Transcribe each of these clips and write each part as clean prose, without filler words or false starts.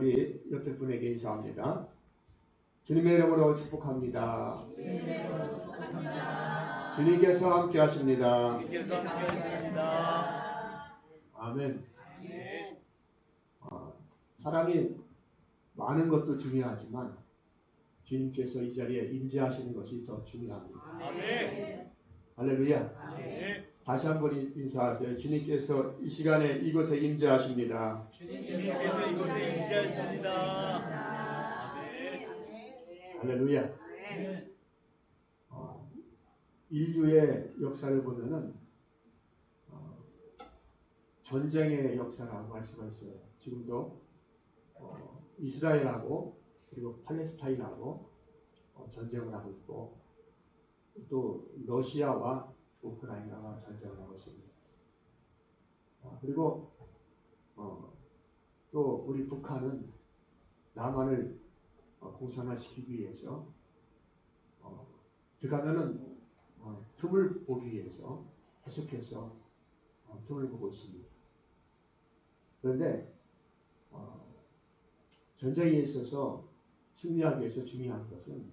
우리 옆에 분에게 인사합니다. 주님의 이름으로 축복합니다. 주님께서 함께 하십니다. 아멘. 사랑이 많은 것도 중요하지만 주님께서 이 자리에 임재하시는 것이 더 중요합니다. 아멘. 할렐루야. 아멘. 다시 한번 인사하세요. 주님께서 이 시간에 이곳에 임재하십니다. 주님께서 이곳에 임재하십니다. 아멘. 할렐루야. 인류의 역사를 보면은 전쟁의 역사라고 할 수가 있어요. 지금도 이스라엘하고 그리고 팔레스타인하고 전쟁을 하고 있고, 또 러시아와 우크라이나가 전쟁을 하고 있습니다. 그리고 또 우리 북한은 남한을 공산화시키기 위해서 들어가면은 틈을 보기 위해서 계속해서 틈을 보고 있습니다. 그런데 전쟁에 있어서 승리하기 위해서 중요한 것은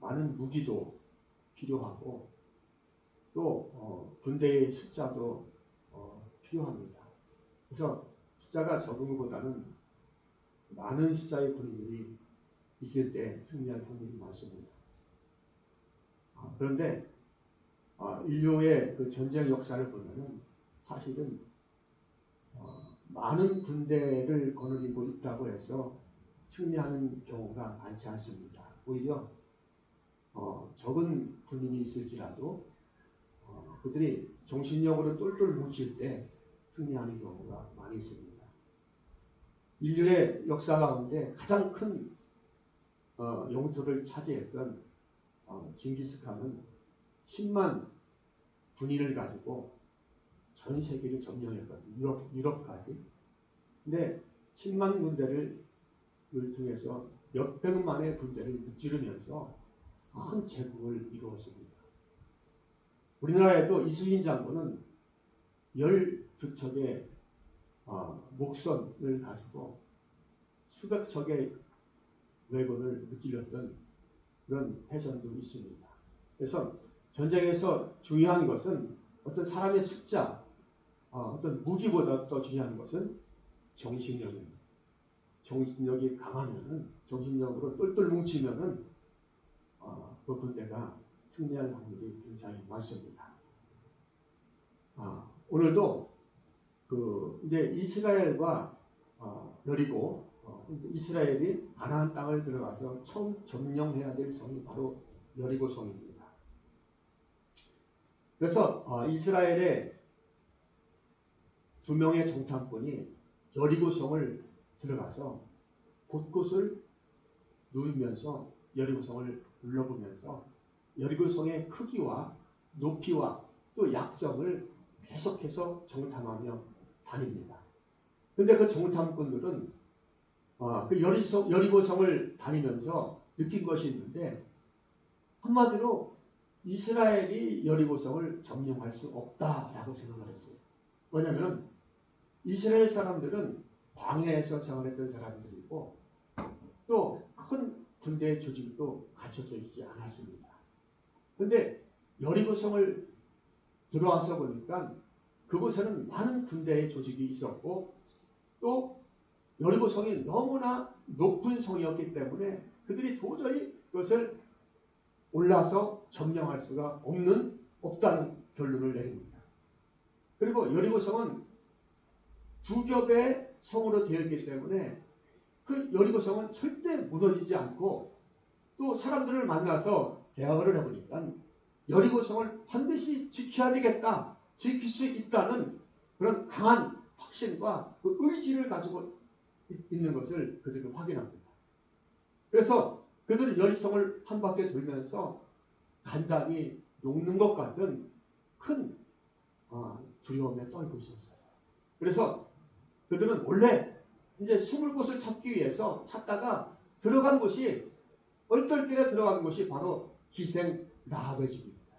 많은 무기도 필요하고 또 군대의 숫자도 필요합니다. 그래서 숫자가 적은 것보다는 많은 숫자의 군인들이 있을 때 승리할 확률이 많습니다. 그런데 인류의 그 전쟁 역사를 보면은 사실은 많은 군대를 거느리고 있다고 해서 승리하는 경우가 많지 않습니다. 오히려 적은 군인이 있을지라도 그들이 정신력으로 똘똘 뭉칠 때 승리하는 경우가 많이 있습니다. 인류의 역사 가운데 가장 큰 영토를 차지했던 징기스칸은 10만 군인을 가지고 전 세계를 점령했거든요. 유럽까지. 근데 10만 군대를 통해서 몇백만의 군대를 무찌르면서 큰 제국을 이루었습니다. 우리나라에도 이순신 장군은 12척의 목선을 가지고 수백 척의 왜군을 무찔렀던 그런 패전도 있습니다. 그래서 전쟁에서 중요한 것은 어떤 사람의 숫자, 어떤 무기보다 더 중요한 것은 정신력입니다. 정신력이 강하면은, 정신력으로 똘똘 뭉치면은 그 군대가 승리할 확률이 굉장히 많습니다. 오늘도 이제 이스라엘과 여리고, 이스라엘이 가나안 땅을 들어가서 처음 점령해야 될 성이 바로 여리고 성입니다. 그래서 이스라엘의 2명의 정탐꾼이 여리고 성을 들어가서 곳곳을 누우면서 여리고 성을 둘러보면서 여리고 성의 크기와 높이와 또 약점을 계속해서 정탐하며 다닙니다. 그런데 그 정탐꾼들은 그 여리고 성을 다니면서 느낀 것이 있는데, 한마디로 이스라엘이 여리고 성을 점령할 수 없다라고 생각을 했어요. 왜냐하면 이스라엘 사람들은 광야에서 생활했던 사람들이고 또 큰 군대 조직도 갖춰져 있지 않았습니다. 그런데 여리고 성을 들어와서 보니까 그곳에는 많은 군대의 조직이 있었고, 또 여리고 성이 너무나 높은 성이었기 때문에 그들이 도저히 그것을 올라서 점령할 수가 없다는 결론을 내립니다. 그리고 여리고 성은 두 겹의 성으로 되어 있기 때문에 그 여리고 성은 절대 무너지지 않고, 또 사람들을 만나서 대화를 해보니까 여리고 성을 반드시 지켜야 되겠다, 지킬 수 있다는 그런 강한 확신과 그 의지를 가지고 있는 것을 그들이 확인합니다. 그래서 그들은 여리성을 한 바퀴 돌면서 간단히 녹는 것 같은 큰 두려움에 떨고 있었어요. 그래서 그들은 원래 이제 숨을 곳을 찾기 위해서 찾다가 들어간 곳이, 얼떨결에 들어간 곳이 바로 기생 라합의 집입니다.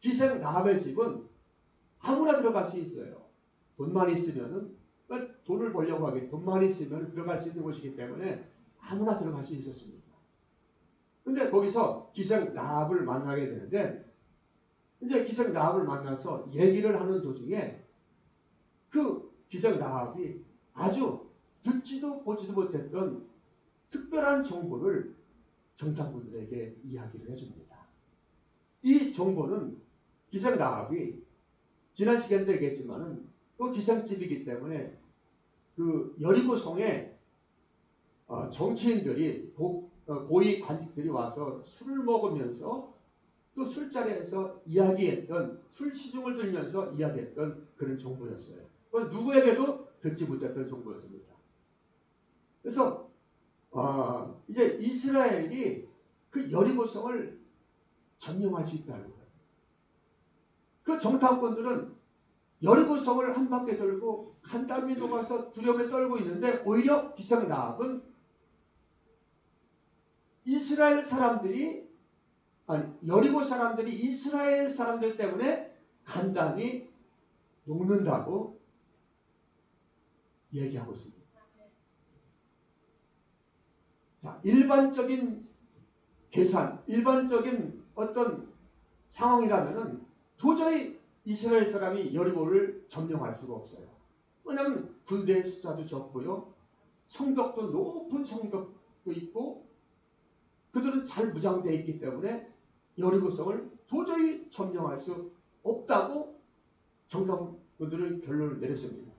기생 라합의 집은 아무나 들어갈 수 있어요. 돈만 있으면은 그러니까 돈을 벌려고 하기, 돈만 있으면 들어갈 수 있는 곳이기 때문에 아무나 들어갈 수 있었습니다. 근데 거기서 기생 라합을 만나게 되는데, 이제 기생 라합을 만나서 얘기를 하는 도중에 그 기생 라합이 아주 듣지도 보지도 못했던 특별한 정보를 정탐꾼들에게 이야기를 해줍니다. 이 정보는 기생 라합이 지난 시간도 얘기했지만은 그 기생집이기 때문에 그 여리고성에 정치인들이 고위 관직들이 와서 술을 먹으면서 또 술자리에서 이야기했던, 술 시중을 들면서 이야기했던 그런 정보였어요. 누구에게도 듣지 못했던 정보였습니다. 그래서 이제 이스라엘이 그 여리고성을 점령할 수 있다는 거예요. 그 정탐꾼들은 여리고성을 한 바퀴 돌고 간담이 녹아서 두려움에 떨고 있는데, 오히려 기생 라합은 이스라엘 사람들이, 여리고 사람들이 이스라엘 사람들 때문에 간담이 녹는다고 얘기하고 있습니다. 자, 일반적인 계산, 일반적인 어떤 상황이라면은 도저히 이스라엘 사람이 여리고를 점령할 수가 없어요. 왜냐하면 군대의 숫자도 적고요, 성벽도 높은 성벽도 있고, 그들은 잘 무장되어 있기 때문에 여리고성을 도저히 점령할 수 없다고 정탐꾼들은 결론을 내렸습니다.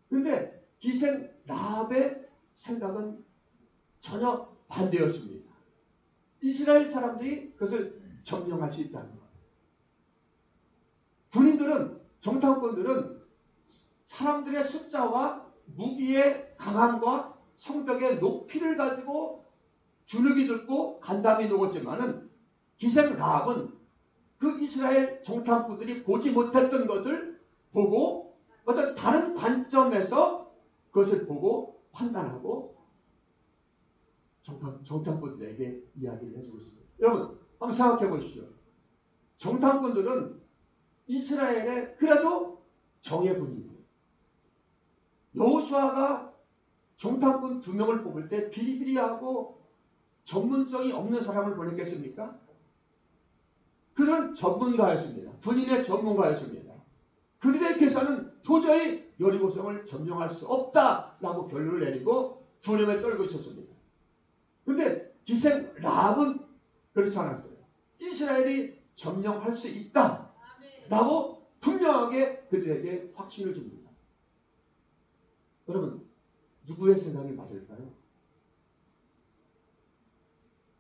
그런데 기생 라합의 생각은 전혀 반대였습니다. 이스라엘 사람들이 그것을 점령할 수 있다는 것. 군인들은, 정탐꾼들은 사람들의 숫자와 무기의 강함과 성벽의 높이를 가지고 주눅이 들고 간담이 녹았지만은, 기생 라합은 그 이스라엘 정탐꾼들이 보지 못했던 것을 보고 어떤 다른 관점에서 그것을 보고 판단하고 정탐꾼들에게 이야기를 해주고 있습니다. 여러분 한번 생각해 보십시오. 정탐꾼들은 이스라엘의 그래도 정예군이에요. 여호수아가 정탐꾼 2명을 뽑을 때 비리비리하고 전문성이 없는 사람을 보냈겠습니까? 그들은 전문가였습니다. 군인의 전문가였습니다. 그들의 계산은 도저히 여리고성을 점령할 수 없다라고 결론을 내리고 두려움에 떨고 있었습니다. 그런데 기생 라합은 그렇지 않았어요. 이스라엘이 점령할 수 있다라고 분명하게 그들에게 확신을 줍니다. 여러분, 누구의 생각이 맞을까요?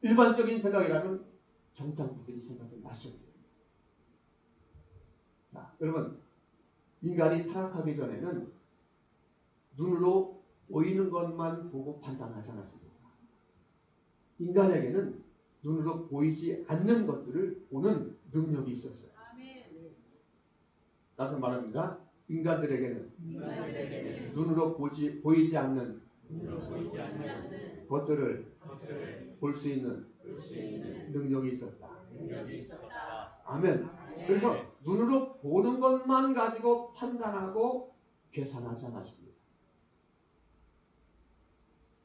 일반적인 생각이라면 정탐꾼들이 생각이 맞습니다. 자, 여러분, 인간이 타락하기 전에는 눈으로 보이는 것만 보고 판단하지 않았습니다. 인간에게는 눈으로 보이지 않는 것들을 보는 능력이 있었어요. 다시 말합니다. 인간들에게는 눈으로 보이지 않는 것들을 볼 수 있는 능력이 있었다. 아멘. 그래서 눈으로 보는 것만 가지고 판단하고 계산하지 않았습니다.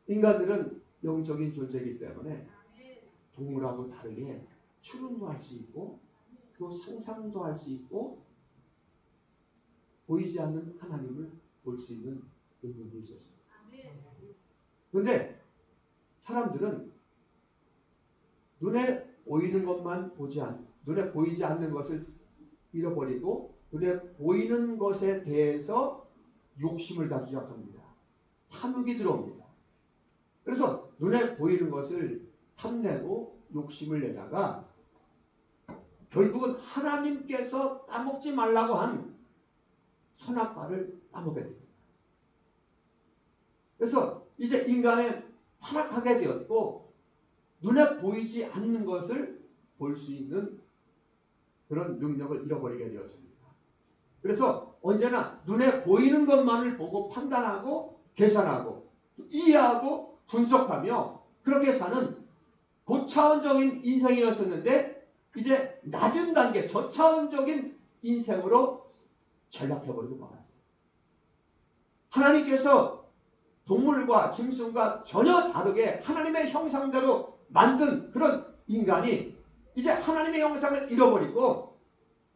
인간들은 영적인 존재이기 때문에 동물하고 다르게 추론도 할 수 있고 또 상상도 할 수 있고 보이지 않는 하나님을 볼 수 있는 능력이 있었습니다. 그런데 사람들은 눈에 보이는 것만 눈에 보이지 않는 것을 잃어버리고 눈에 보이는 것에 대해서 욕심을 가지기 시작합니다. 탐욕이 들어옵니다. 그래서 눈에 보이는 것을 탐내고 욕심을 내다가 결국은 하나님께서 따먹지 말라고 한 선악과를 따먹게 됩니다. 그래서 이제 인간은 타락하게 되었고 눈에 보이지 않는 것을 볼 수 있는 그런 능력을 잃어버리게 되었습니다. 그래서 언제나 눈에 보이는 것만을 보고 판단하고 계산하고 이해하고 분석하며 그렇게 사는 고차원적인 인생이었었는데 이제 낮은 단계 저차원적인 인생으로 전락해버리고 말았어요. 하나님께서 동물과 짐승과 전혀 다르게 하나님의 형상대로 만든 그런 인간이 이제 하나님의 형상을 잃어버리고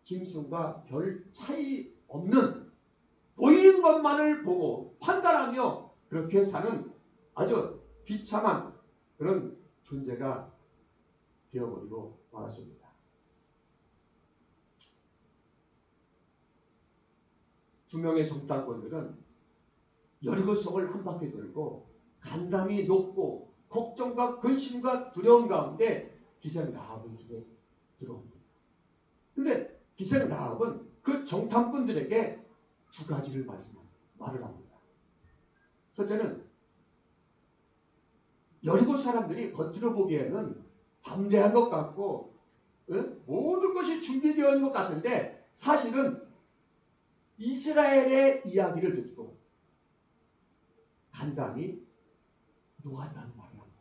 짐승과 별 차이 없는 보이는 것만을 보고 판단하며 그렇게 사는 아주 비참한 그런 존재가 되어버리고 말았습니다. 두 명의 정탐꾼들은 여리고 성을 한 바퀴 돌고 간담이 높고 걱정과 근심과 두려움 가운데 기생 라합의 집에 들어옵니다. 근데 기생 라합은 그 정탐꾼들에게 두 가지를 말을 합니다. 첫째는 여리고 사람들이 겉으로 보기에는 담대한 것 같고 모든 것이 준비되어 있는 것 같은데 사실은 이스라엘의 이야기를 듣고 간담이 녹았다는 말을 합니다.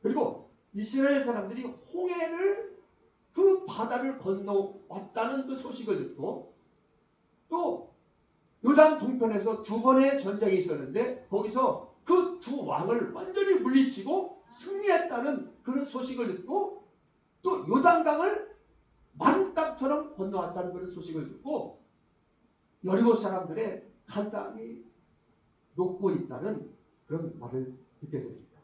그리고 이스라엘 사람들이 홍해를 그 바다를 건너왔다는 그 소식을 듣고 또 요단 동편에서 두 번의 전쟁이 있었는데 거기서 그 두 왕을 완전히 물리치고 승리했다는 그런 소식을 듣고 또 요단강을 마른 땅처럼 건너왔다는 그런 소식을 듣고 여리고 사람들의 간담이 녹고 있다는 그런 말을 듣게 됩니다.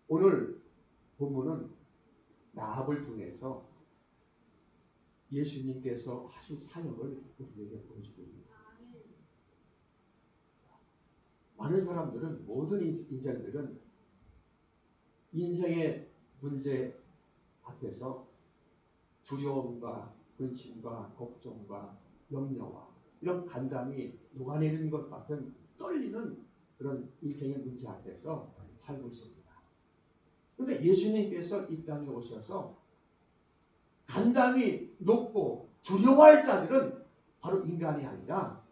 오늘 본문은 라합을 통해서 예수님께서 하신 사역을 우리에게 보여주고 있습니다. 많은 사람들은 모든 인생들은 인생의 문제 앞에서 두려움과 근심과 걱정과 염려와 이런 간담이 녹아내리는 것 같은 떨리는 그런 인생의 문제 앞에서 살고 있습니다. 그런데 예수님께서 이 땅에 오셔서 간담이 높고 두려워할 자들은 바로 인간이 아니라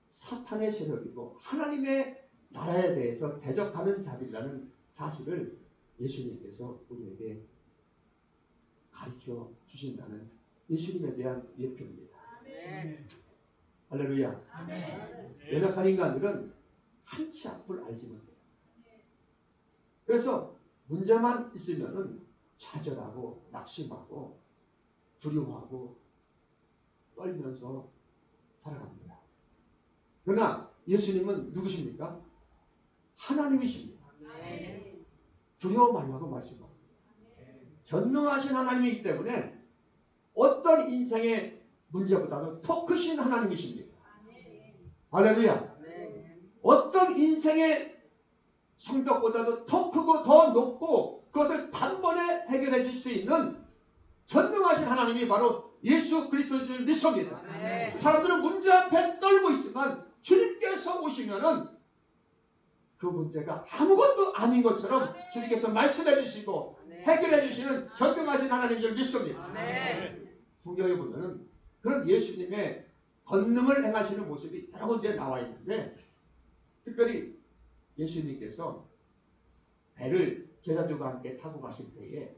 사탄의 세력이고 하나님의 나라에 대해서 대적하는 자들이라는 사실을 예수님께서 우리에게 가르쳐 주신다는 예수님에 대한 예표입니다. 할렐루야. 연약한 인간들은 한치 앞을 알지 못해요. 그래서 문제만 있으면은 좌절하고 낙심하고 두려워하고 떨면서 살아갑니다. 그러나 예수님은 누구십니까? 하나님이십니다. 두려워 말라고 말씀합니다. 전능하신 하나님이기 때문에 어떤 인생의 문제보다도 더 크신 하나님이십니다. 할렐루야. 어떤 인생의 성벽보다도 더 크고 더 높고 그것을 단번에 해결해 줄 수 있는 전능하신 하나님이 바로 예수 그리스도인 줄 믿습니다. 사람들은 문제 앞에 떨고 있지만 주님께서 오시면은 그 문제가 아무것도 아닌 것처럼 주님께서 말씀해 주시고 해결해 주시는 전능하신 하나님인 줄 믿습니다. 성경에 보면은 그런 예수님의 권능을 행하시는 모습이 여러 군데 나와 있는데 특별히 예수님께서 배를 제자들과 함께 타고 가실 때에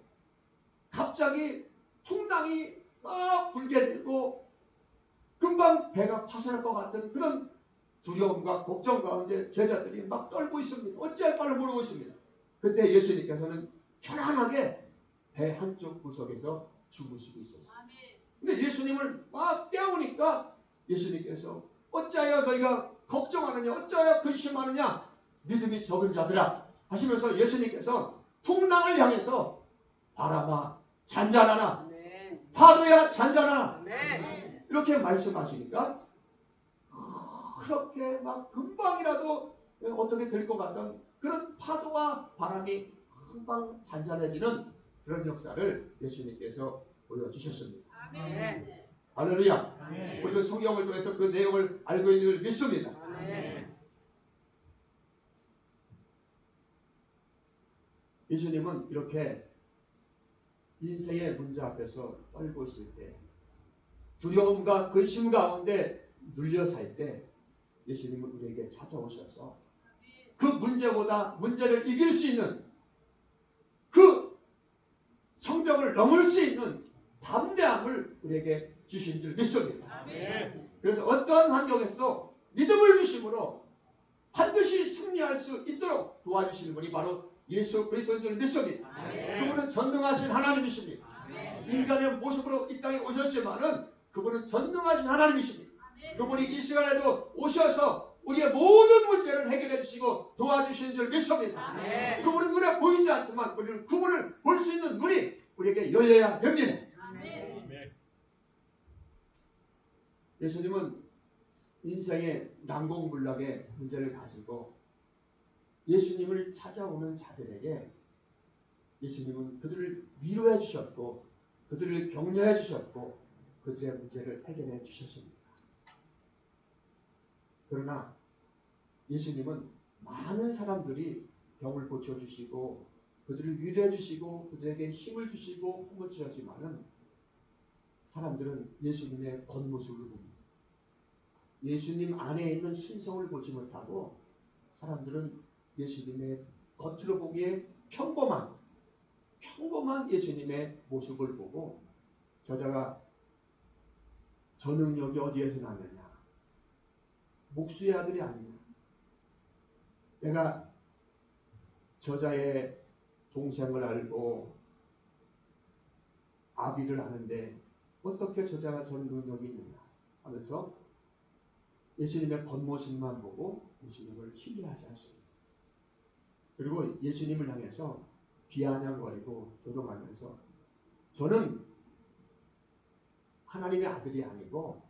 갑자기 풍랑이 막 불게 되고 금방 배가 파산할 것 같은 그런 두려움과 걱정 가운데 제자들이 막 떨고 있습니다. 어찌할 바를 모르고 있습니다. 그때 예수님께서는 편안하게 배 한쪽 구석에서 주무시고 있었어요. 근데 예수님을 막 깨우니까 예수님께서 어찌하여 너희가 걱정하느냐 어찌하여 근심하느냐 믿음이 적은 자들아 하시면서 예수님께서 풍랑을 향해서 바람아 잔잔하나 파도야 잔잔하나 이렇게 말씀하시니까 그렇게 막 금방이라도 어떻게 될 것 같던 그런 파도와 바람이 금방 잔잔해지는 그런 역사를 예수님께서 보여주셨습니다. 할렐루야. 우리도 성경을 통해서 그 내용을 알고 있는 걸 믿습니다. 예수님은 이렇게 인생의 문제 앞에서 떨고 있을 때 두려움과 근심 가운데 눌려 살 때 예수님은 우리에게 찾아오셔서 그 문제보다 문제를 이길 수 있는 그 그걸 넘을 수 있는 담대함을 우리에게 주신 줄 믿습니다. 아멘. 그래서 어떠한 환경에서도 믿음을 주심으로 반드시 승리할 수 있도록 도와주시는 분이 바로 예수 그리스도인 줄 믿습니다. 아멘. 그분은 전능하신 하나님이십니다. 아멘. 인간의 모습으로 이 땅에 오셨지만은 그분은 전능하신 하나님이십니다. 그분이 이 시간에도 오셔서 우리의 모든 문제를 해결해 주시고 도와주시는 줄 믿습니다. 아멘. 그분은 눈에 보이지 않지만 우리는 그분을 볼 수 있는 눈이 우리에게 열려야 됩니다. 아멘. 예수님은 인생의 난공불락의 문제를 가지고 예수님을 찾아오는 자들에게 예수님은 그들을 위로해 주셨고 그들을 격려해 주셨고 그들의 문제를 해결해 주셨습니다. 그러나 예수님은 많은 사람들이 병을 고쳐주시고 그들을 위로해 주시고 그들에게 힘을 주시고 품어 주셨지만은 사람들은 예수님의 겉모습을 봅니다. 예수님 안에 있는 신성을 보지 못하고 사람들은 예수님의 겉으로 보기에 평범한 예수님의 모습을 보고 저자가 저 능력이 어디에서 나느냐, 목수의 아들이 아니냐, 내가 저자의 동생을 알고 아비를 아는데 어떻게 저자가 저런 능력이 있느냐 하면서 예수님의 겉모습만 보고 예수님을 신뢰하지 않습니다. 그리고 예수님을 향해서 비아냥거리고 조롱하면서 저는 하나님의 아들이 아니고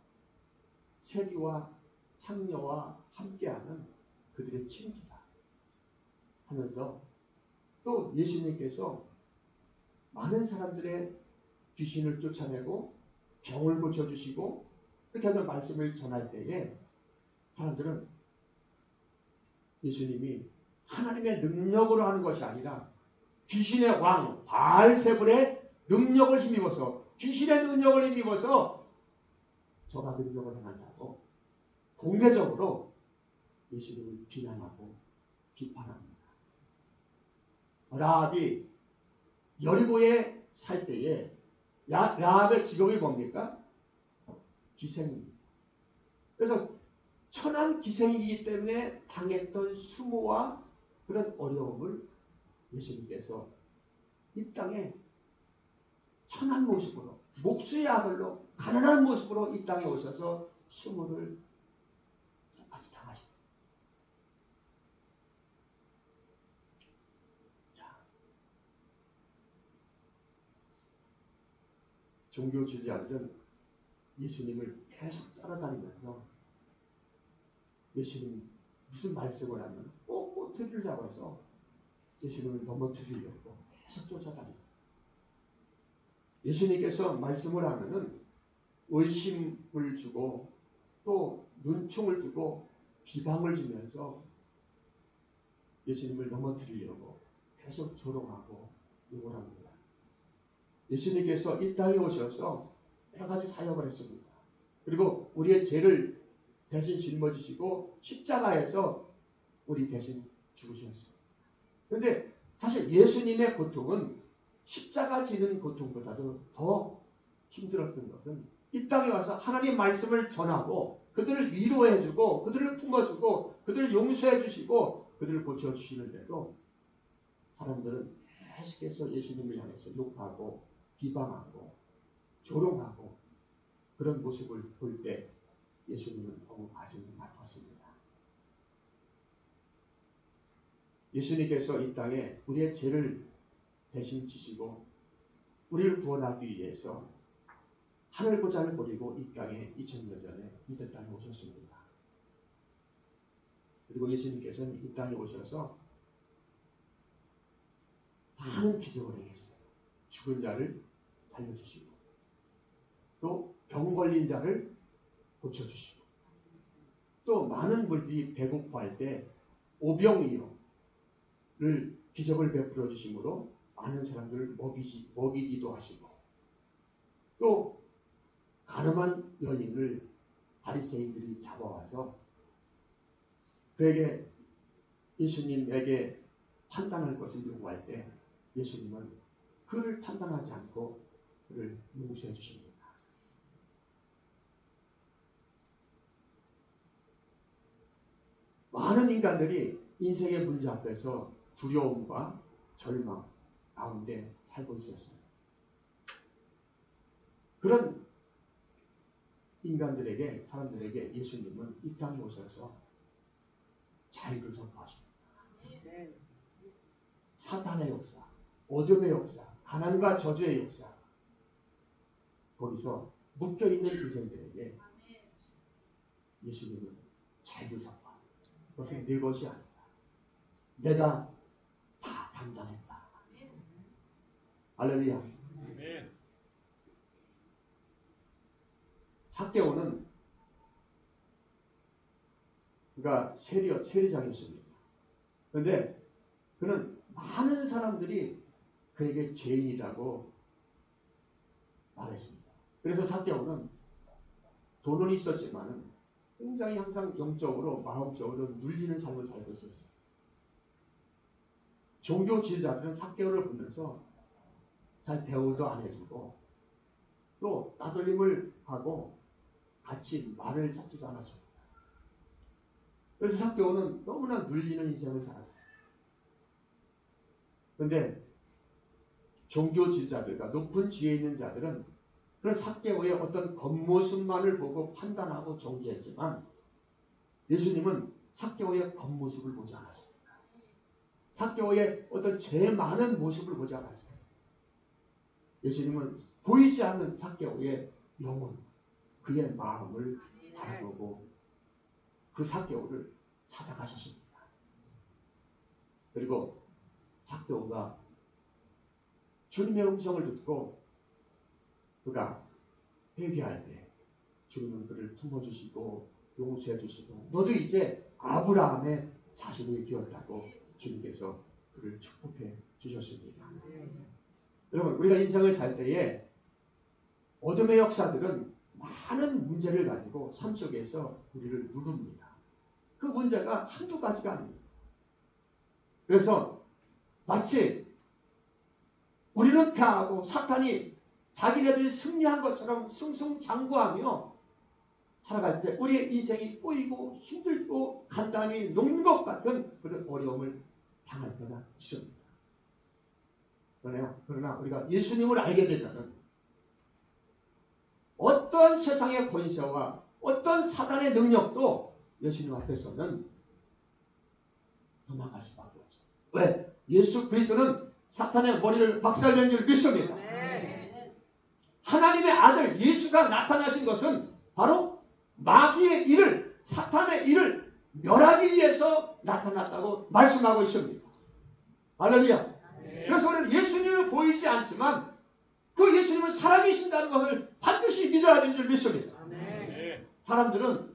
세리와 창녀와 함께하는 그들의 친구다 하면서 또 예수님께서 많은 사람들의 귀신을 쫓아내고 병을 고쳐주시고 이렇게 하는 말씀을 전할 때에 사람들은 예수님이 하나님의 능력으로 하는 것이 아니라 귀신의 왕 바알세불의 능력을 힘입어서 귀신의 능력을 힘입어서 저가 능력을 행한다고 공개적으로 예수님을 비난하고 비판합니다. 라합이 여리고에 살 때에 라합의 직업이 뭡니까? 기생입니다. 그래서 천한 기생이기 때문에 당했던 수모와 그런 어려움을 예수님께서 이 땅에 천한 모습으로 목수의 아들로 가난한 모습으로 이 땅에 오셔서 수모를 똑같이 당하십니다. 자, 종교 지도자들은 예수님을 계속 따라다니면서 예수님 무슨 말씀을 하면 꼭 꼬투리를 잡아서 예수님을 넘어뜨리려고 계속 쫓아다닙니다. 예수님께서 말씀을 하면은 의심을 주고 또 눈총을 뜨고 비방을 주면서 예수님을 넘어뜨리려고 계속 조롱하고 욕을 합니다. 예수님께서 이 땅에 오셔서 여러 가지 사역을 했습니다. 그리고 우리의 죄를 대신 짊어지시고 십자가에서 우리 대신 죽으셨어요. 그런데 사실 예수님의 고통은 십자가 지는 고통보다도 더 힘들었던 것은 이 땅에 와서 하나님 말씀을 전하고 그들을 위로해주고 그들을 품어주고 그들을 용서해주시고 그들을 고쳐주시는데도 사람들은 계속해서 예수님을 향해서 욕하고 비방하고 조롱하고 그런 모습을 볼 때 예수님은 너무 가슴이 아팠습니다. 예수님께서 이 땅에 우리의 죄를 대신 지시고 우리를 구원하기 위해서 하늘 보좌를 버리고 이 땅에 2000년 전에 이 땅에 오셨습니다. 그리고 예수님께서는 이 땅에 오셔서 많은 기적을 행했어요. 죽은 자를 살려주시고 또 병 걸린 자를 고쳐주시고 또 많은 분들이 배고파할 때 오병이어를 기적을 베풀어 주심으로 많은 사람들을 먹이기도 하시고 또 가늠한 여인을 바리새인들이 잡아와서 그에게 예수님에게 판단할 것을 요구할 때 예수님은 그 그를 판단하지 않고 그를 용서해 주십니다. 많은 인간들이 인생의 문제 앞에서 두려움과 절망 가운데 살고 있었어요. 그런 인간들에게, 사람들에게 예수님은 이 땅에 오셔서 자유를 선포하십니다. 사탄의 역사, 어둠의 역사, 가난과 저주의 역사, 거기서 묶여있는 인생들에게 예수님은 자유를 선포합니다. 그것은 내 것이 아니다. 내가 다 담당했다. 할렐루야. 삭개오는 그가 세리장이었습니다. 그런데 그는 많은 사람들이 그에게 죄인이라고 말했습니다. 그래서 삭개오는 돈은 있었지만 굉장히 항상 영적으로 마음적으로 눌리는 삶을 살고 있었어요. 종교 지도자들은 삭개오를 보면서 잘 대우도 안 해주고 또 따돌림을 하고 같이 말을 찾지도 않았습니다. 그래서 삭개오는 너무나 눌리는 인생을 살았어요. 그런데 종교 지도자들과 높은 지혜 있는 자들은 그런 삭개오의 어떤 겉모습만을 보고 판단하고 정죄했지만 예수님은 삭개오의 겉모습을 보지 않았습니다. 삭개오의 어떤 제일 많은 모습을 보지 않았어요. 예수님은 보이지 않는 삭개오의 영혼, 그의 마음을 바라보고 그 삭개오를 찾아가셨습니다. 그리고 삭개오가 주님의 음성을 듣고 그가 회개할 때 주님은 그를 품어주시고 용서해 주시고 너도 이제 아브라함의 자손이 되었다고 주님께서 그를 축복해 주셨습니다. 여러분, 우리가 인생을 살 때에 어둠의 역사들은 많은 문제를 가지고 삶 속에서 우리를 누릅니다. 그 문제가 한두 가지가 아닙니다. 그래서 마치 우리는 패하고 사탄이 자기네들이 승리한 것처럼 승승장구하며 살아갈 때 우리의 인생이 꼬이고 힘들고 간단히 녹는 것 같은 그런 어려움을 당할 때가 있습니다. 그러나 우리가 예수님을 알게 되면 어떤 세상의 권세와 어떤 사단의 능력도 예수님 앞에서는 도망갈 수밖에 없어요. 왜? 예수 그리스도는 사탄의 머리를 박살낸 줄 믿습니다. 하나님의 아들 예수가 나타나신 것은 바로 마귀의 일을, 사탄의 일을 멸하기 위해서 나타났다고 말씀하고 있습니다. 할렐루야. 그래서 우리는 예수님을 보이지 않지만 그 예수님은 살아계신다는 것을 반드시 믿어야 되는 줄 믿습니다. 사람들은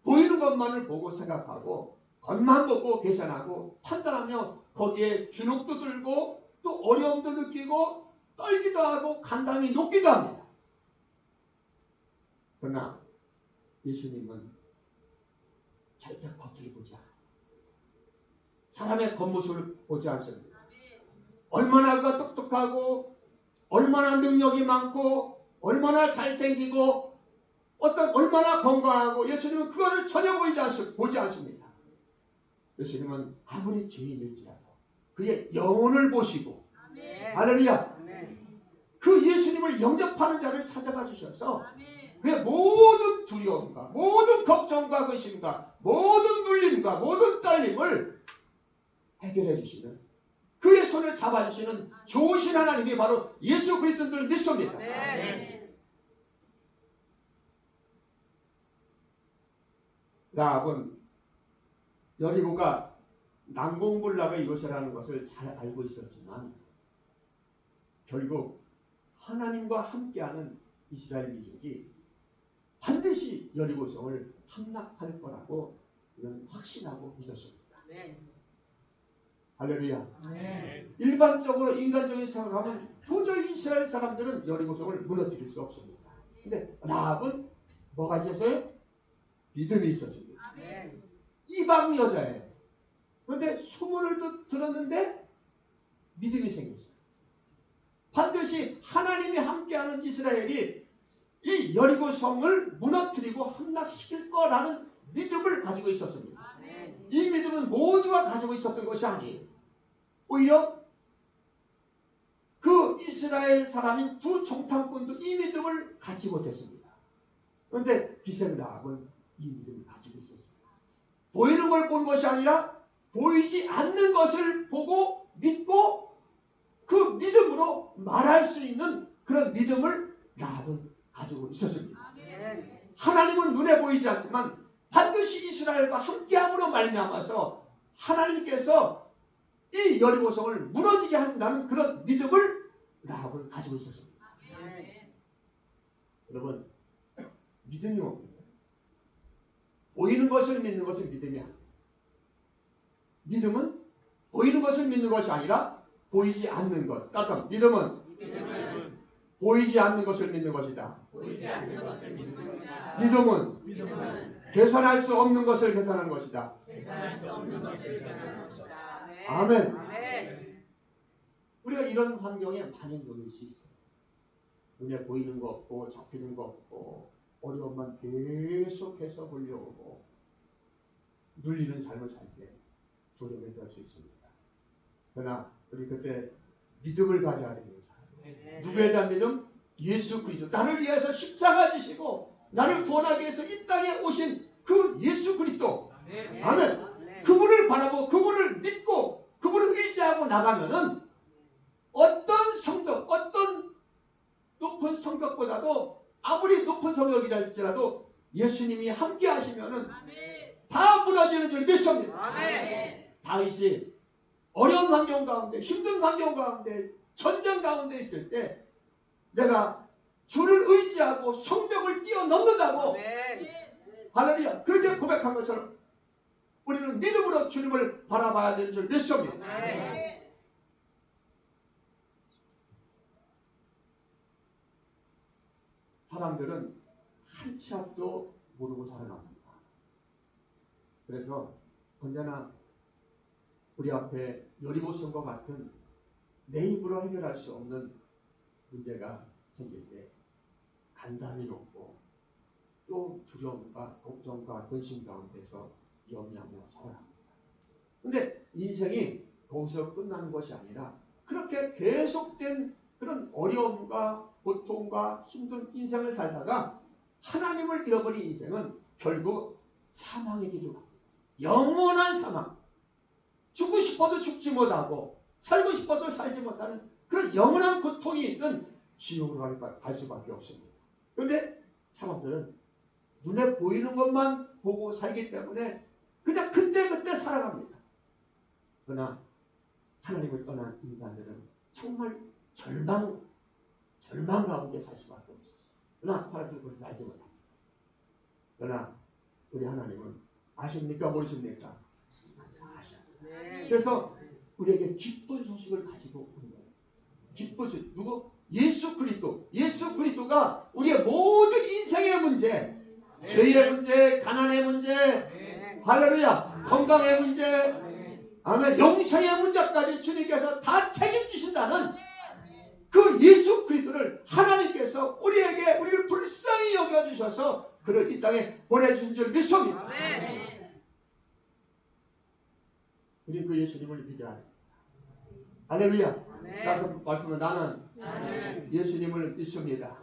보이는 것만을 보고 생각하고 겉만 보고 계산하고 판단하며 거기에 주눅도 들고 또 어려움도 느끼고 떨기도 하고 간담이 높기도 합니다. 그러나 예수님은 절대 겉을 보지 않아요. 사람의 겉모습을 보지 않습니다. 얼마나 그가 똑똑하고 얼마나 능력이 많고 얼마나 잘생기고 얼마나 건강하고 예수님은 그것을 전혀 보지 않습니다. 예수님은 아무리 죄인일지라도 그의 영혼을 보시고 할렐루야. 그 예수님을 영접하는 자를 찾아가 주셔서 그의 모든 두려움과 모든 걱정과 근심과 모든 눌림과 모든 떨림을 해결해 주시는 그의 손을 잡아주시는 좋으신 하나님이 바로 예수 그리스도인 줄 믿습니다. 라합은 여리고가 난공불락의 요새라는 것을 잘 알고 있었지만 결국 하나님과 함께하는 이스라엘 민족이 반드시 여리고성을 함락할 거라고 그는 확신하고 믿었습니다. 할렐루야. 일반적으로 인간적인 생각하면 도저히 이스라엘 사람들은 여리고성을 무너뜨릴 수 없습니다. 근데 라합은 뭐가 있었어요? 믿음이 있었습니다. 이방 여자예요. 그런데 소문을 들었는데 믿음이 생겼어요. 반드시 하나님이 함께하는 이스라엘이 이 여리고 성을 무너뜨리고 함락시킬 거라는 믿음을 가지고 있었습니다. 이 믿음은 모두가 가지고 있었던 것이 아니에요. 오히려 그 이스라엘 사람인 두 정탐꾼도 이 믿음을 갖지 못했습니다. 그런데 기생라합은 이 믿음을 가지고 있었어요. 보이는 걸 본 것이 아니라 보이지 않는 것을 보고 믿고 그 믿음으로 말할 수 있는 그런 믿음을 라합은 가지고 있었습니다. 하나님은 눈에 보이지 않지만 반드시 이스라엘과 함께함으로 말미암아서 하나님께서 이 여리고성을 무너지게 하신다는 그런 믿음을 라합은 가지고 있었습니다. 여러분, 믿음이 뭡니까? 보이는 것을 믿는 것은 믿음이 아니에요. 믿음은 보이는 것을 믿는 것이 아니라 보이지 않는 것. 따라서 믿음은 보이지 않는 것을 믿는 것이다. 믿음은 계산할 수 없는 것을 계산하는 것이다. 아멘. 우리가 이런 환경에 많이 놓일 수 있어요. 눈에 보이는 거 없고 잡히는 거 없고 어려움만 계속해서 몰려오고 눌리는 삶을 살 때 두려움이 될 수 있습니다. 그러나 우리 그때 믿음을 가져야 됩니다. 누구에 대한 믿음? 예수 그리스도. 나를 위해서 십자가 지시고 나를 구원하기 위해서 이 땅에 오신 그 예수 그리스도. 아멘. 그분을 바라보고 그분을 믿고 그분을 의지하고 나가면은 어떤 성벽, 어떤 높은 성벽보다도 아무리 높은 성벽이라 할지라도 예수님이 함께 하시면은 다 무너지는 줄 믿습니다. 다윗이 어려운 환경 가운데, 힘든 환경 가운데, 전쟁 가운데 있을 때 내가 주를 의지하고 성벽을 뛰어넘는다고 할렐루야 그렇게 고백한 것처럼 우리는 믿음으로 주님을 바라봐야 되는 줄 믿습니다. 사람들은 한 치 앞도 모르고 살아갑니다. 그래서 언제나 우리 앞에 여리고성과 같은 내 입으로 해결할 수 없는 문제가 생길 때 간담이 높고 또 두려움과 걱정과 근심 가운데서 염려하며 살아갑니다. 그런데 인생이 거기서 끝나는 것이 아니라 그렇게 계속된 그런 어려움과 고통과 힘든 인생을 살다가 하나님을 잃어버린 인생은 결국 사망의 길로 갑니다. 영원한 사망. 죽고 싶어도 죽지 못하고 살고 싶어도 살지 못하는 그런 영원한 고통이 있는 지옥으로 갈 수밖에 없습니다. 그런데 사람들은 눈에 보이는 것만 보고 살기 때문에 그냥 그때그때 살아갑니다. 그러나 하나님을 떠난 인간들은 정말 절망 가운데 살 수밖에 없어요. 그러나 사람들은 그것을 알지 못합니다. 그러나 우리 하나님은 아십니까? 모르십니까? 그래서 우리에게 기쁜 소식을 가지고 오는 거예요. 기쁜 소식. 누구? 예수 그리스도. 예수 그리스도가 우리의 모든 인생의 문제, 죄의 문제, 가난의 문제, 할렐루야, 건강의 문제, 아멘, 영생의 문제까지 주님께서 다 책임지신다는 그 예수 그리스도를 하나님께서 우리를 불쌍히 여겨주셔서 그를 이 땅에 보내주신 줄 믿습니다. 우리 그 예수님을 믿어야 합니다. 할렐루야. 따라서 말씀은 나는 예수님을 믿습니다.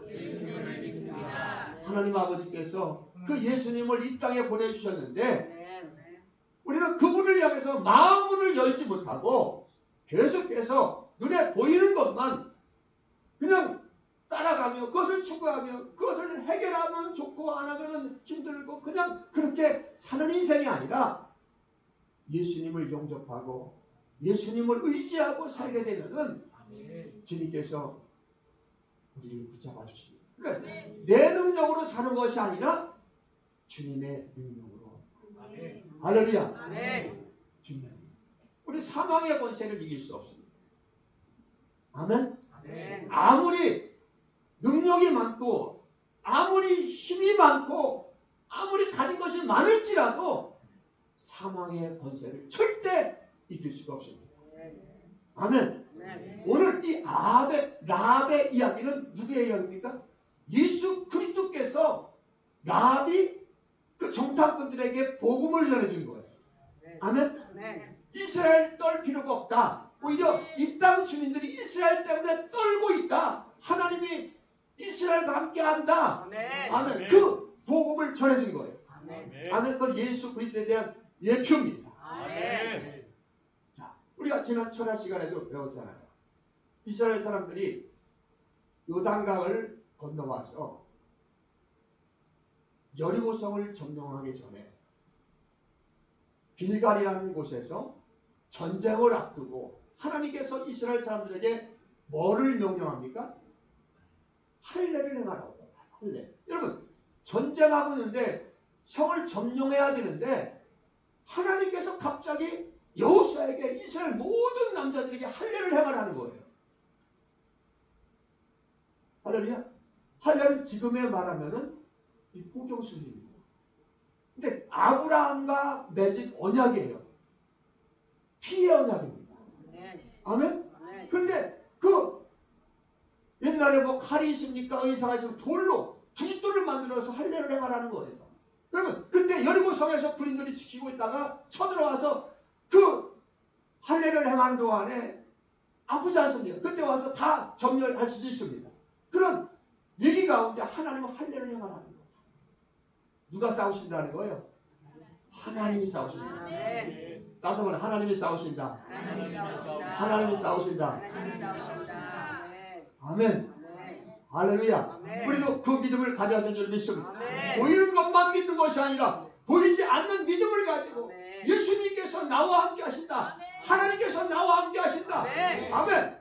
하나님 아버지께서 그 예수님을 이 땅에 보내주셨는데 우리는 그분을 향해서 마음을 열지 못하고 계속해서 눈에 보이는 것만 그냥 따라가며 그것을 추구하며 그것을 해결하면 좋고 안 하면 힘들고 그냥 그렇게 사는 인생이 아니라 예수님을 영접하고 예수님을 의지하고 살게 되면은 주님께서 우리를 붙잡아 주십니다. 그러니까 내 능력으로 사는 것이 아니라 주님의 능력으로. 할렐루야. 주님의 능력. 우리 사망의 권세를 이길 수 없습니다. 아멘. 아무리 능력이 많고 아무리 힘이 많고 아무리 가진 것이 많을지라도 사망의 권세를 절대 이길 수가 없습니다. 아멘. 오늘 이 라합의 이야기는 누구의 이야기입니까? 예수 그리스도께서 라합이 그 정탐꾼들에게 복음을 전해준 거예요. 아멘. 이스라엘 떨 필요가 없다. 오히려 이 땅 주민들이 이스라엘 때문에 떨고 있다. 하나님이 이스라엘과 함께한다. 아멘. 그 복음을 전해준 거예요. 아멘. 그 예수 그리스도에 대한 예표입니다. 자, 우리가 지난 철야 시간에도 배웠잖아요. 이스라엘 사람들이 요단강을 건너와서 여리고성을 점령하기 전에 길갈이라는 곳에서 전쟁을 앞두고 하나님께서 이스라엘 사람들에게 뭐를 명령합니까? 할례를 행하라고. 할례. 여러분, 전쟁하고 있는데 성을 점령해야 되는데 하나님께서 갑자기 여호수아에게 이스라엘 모든 남자들에게 할례를 행하라는 거예요. 할렐루야. 할례는 지금에 말하면은 이 포경수입니다. 근데 아브라함과 맺은 언약이에요. 피의 언약입니다. 아멘? 근데 그 옛날에 뭐 칼이 있습니까? 의사가 있으면 돌로 부싯돌을 만들어서 할례를 행하라는 거예요. 그러면 그때 여리고성에서 군인들이 지키고 있다가 쳐들어와서 그 할례를 행하는 동안에 아프지 않습니까? 그때 와서 다 정렬할 수도 있습니다. 그런 얘기 가운데 하나님은 할례를 행하라는 거예요. 누가 싸우신다는 거예요? 하나님이 싸우신다. 다시 한번 하나님이 싸우신다. 하나님이 싸우신다. 아멘. 할렐루야. 우리도 그 믿음을 가져야 되는 줄 믿습니다. 보이는 것만 믿는 것이 아니라 보이지 않는 믿음을 가지고 예수님께서 나와 함께 하신다. 하나님께서 나와 함께 하신다. 아멘.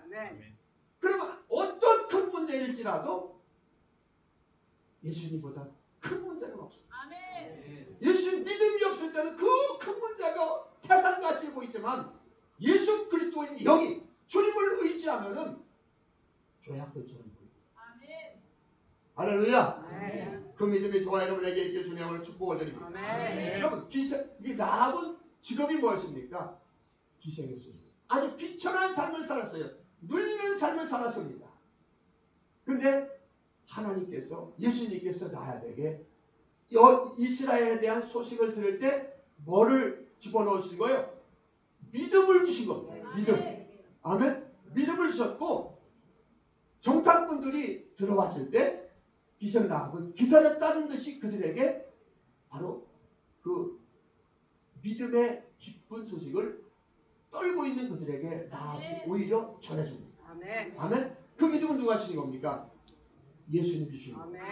그러면 어떤 큰 문제일지라도 예수님보다 큰 문제는 없습니다. 예수 믿음이 없을 때는 그 큰 문제가 태산같이 보이지만 예수 그리스도의 영이 주님을 의지하면은 죄악들처럼 보입니다. 할렐루야. 그 믿음이 저와 여러분에게 있길 주님 오늘 축복을 드립니다. 여러분 이 라합은 직업이 뭐였습니까? 기생이었습니다. 아주 비천한 삶을 살았어요. 눌리는 삶을 살았습니다. 근데 하나님께서 예수님께서 나에게 이스라엘에 대한 소식을 들을 때 뭐를 집어넣으신 거예요? 믿음을 주신 겁니다. 믿음. 아멘. 믿음을 주셨고 정탐꾼들이 들어왔을 때 기생 라합은 기다렸다는 듯이 그들에게 바로 그 믿음의 기쁜 소식을 떨고 있는 그들에게 라합이 오히려 전해줍니다. 아멘. 그 믿음은 누가 주신 겁니까? 예수님이 주신 겁니다.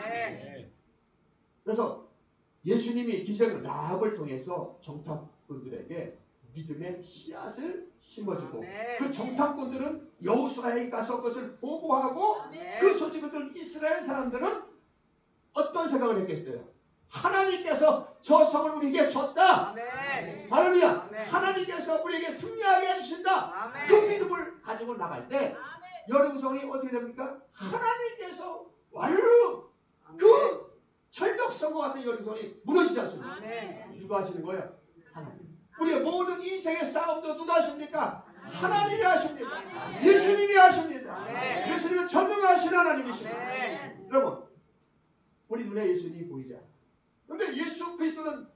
그래서 예수님이 기생 라합을 통해서 정탐꾼들에게 믿음의 씨앗을 심어주고 그 정탐꾼들은 여호수아에 가서 그것을 보고하고 그 소식을 들은 이스라엘 사람들은 어떤 생각을 했겠어요? 하나님께서 저 성을 우리에게 줬다. 할렐루야. 하나님께서 우리에게 승리하게 해주신다. 그 믿음을 가지고 나갈 때 여리고성이 어떻게 됩니까? 하나님께서 완루 그 철벽성과 같은 여리고성이 무너지지 않습니까? 누가 하시는 거예요? 하나님. 우리의 모든 인생의 싸움도 누가 하십니까? 하나님이 하십니다. 예수님이 하십니다. 예수님은 전능하신 하나님이십니다. 여러분, 우리 눈에 예수님이 보이지 않아요. 그런데 예수 그리스도는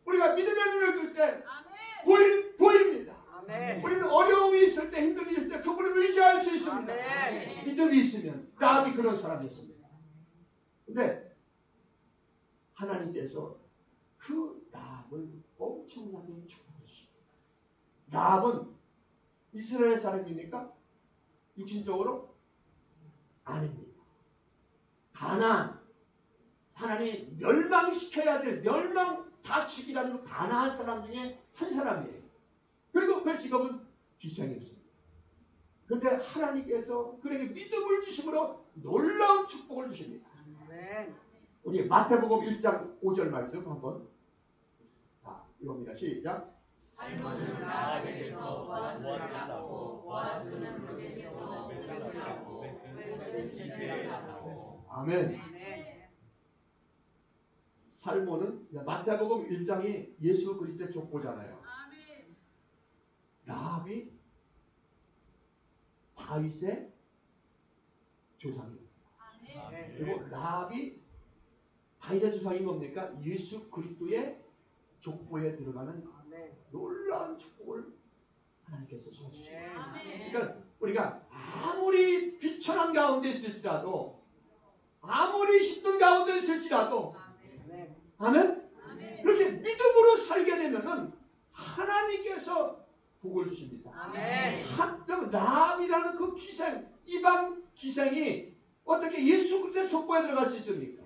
우리가 믿음의 눈을 뜰 때 보입니다. 우리는 어려움이 있을 때, 힘듦이 있을 때 그분을 의지할 수 있습니다. 믿음이 있으면 라합이 그런 사람이었습니다. 그런데 하나님께서 그 라합을 엄청나게 축복하십니다. 라합은 이스라엘 사람입니까? 육신적으로? 아닙니다. 가나안, 하나님이 멸망시켜야 될 멸망 다 죽이라는 가나안 사람 중에 한 사람이에요. 그리고 그 직업은 기생이었습니다. 그런데 하나님께서 그에게 믿음을 주심으로 놀라운 축복을 주십니다. 우리 마태복음 1장 5절 말씀 한번 이겁니다. 시작. 살모는 라합에게서 보아스라고 보아스는 그에게서 벳을 벳은 기세를 낳고 아멘. 살모는 마태복음 1장이 예수 그리스도의 족보잖아요. 라합이 다윗의 조상입니다. 그리고 라합이 다윗의 조상이 뭡니까? 예수 그리스도의 족보에 들어가는 놀라운 축복을 하나님께서 주셨습니다. 그러니까 우리가 아무리 비천한 가운데 있을지라도, 아무리 힘든 가운데 있을지라도, 아멘? 그렇게 믿음으로 살게 되면은 하나님께서 복을 주십니다. 라합이라는 그 기생, 이방 기생이 어떻게 예수 그리스도의 족보에 들어갈 수 있습니까?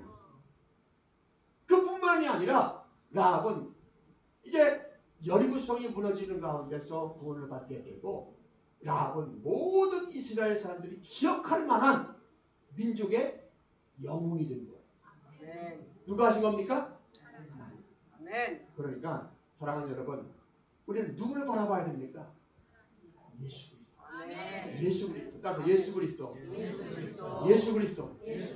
그뿐만이 아니라 라합은 이제 여리고성이 무너지는 가운데서 구원을 받게 되고, 라합은 모든 이스라엘 사람들이 기억할 만한 민족의 영웅이 된 거예요. 누가 하신 겁니까? 하나님. 그러니까 사랑하는 여러분, 우리는 누구를 바라봐야 됩니까? 예수 그리스도. 예수 그리스도. 따라서 예수 그리스도. 예수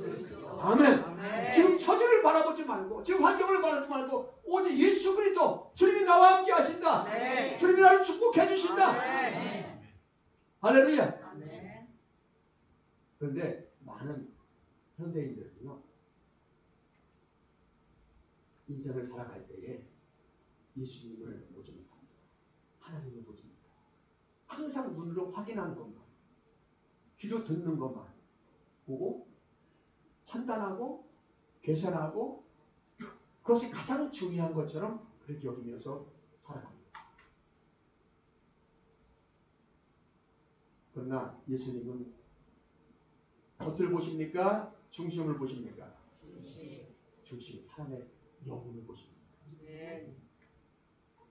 그리스도. 아멘. 지금 처지를 바라보지 말고, 지금 환경을 바라보지 말고, 오직 예수 그리스도. 주님이 나와 함께 하신다. 주님이 나를 축복해 주신다. 할렐루야. 그런데 많은 현대인들은요, 인생을 살아갈 때에 예수님을 보지 못합니다. 하나님을 보지 못합니다. 항상 눈으로 확인하는 것만, 귀로 듣는 것만 보고 판단하고 계산하고, 그것이 가장 중요한 것처럼 그렇게 여기면서 살아갑니다. 그러나 예수님은 겉을 보십니까? 중심을 보십니까? 중심, 사람의 영혼을 보십니다.